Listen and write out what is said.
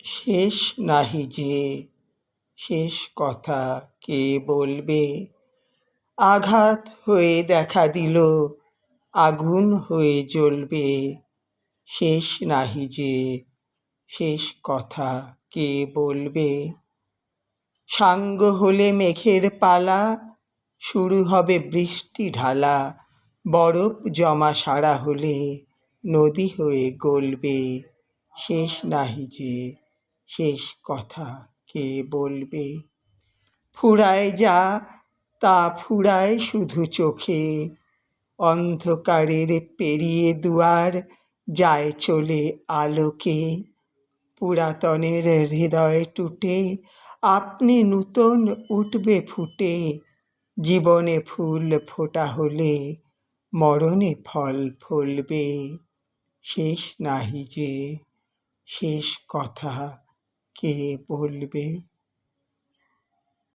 শেষ নাহি যে, শেষ কথা কে বলবে? আঘাত হয়ে দেখা দিল, আগুন হয়ে জ্বলবে। শেষ নাহি যে, শেষ কথা কে বলবে? সাঙ্গ হলে মেঘের পালা, শুরু হবে বৃষ্টি ঢালা। বরফ জমা সারা হলে নদী হয়ে গলবে। শেষ নাহি যে, শেষ কথা কে বলবে? ফুরায় যা তা ফুরায় শুধু চোখে, অন্ধকারের পেরিয়ে দুয়ার যায় চলে আলোকে। পুরাতনের হৃদয় টুটে আপনি নূতন উঠবে ফুটে। জীবনে ফুল ফোটা হলে মরণে ফল ফলবে। শেষ নাহি যে, শেষ কথা কে বলবে?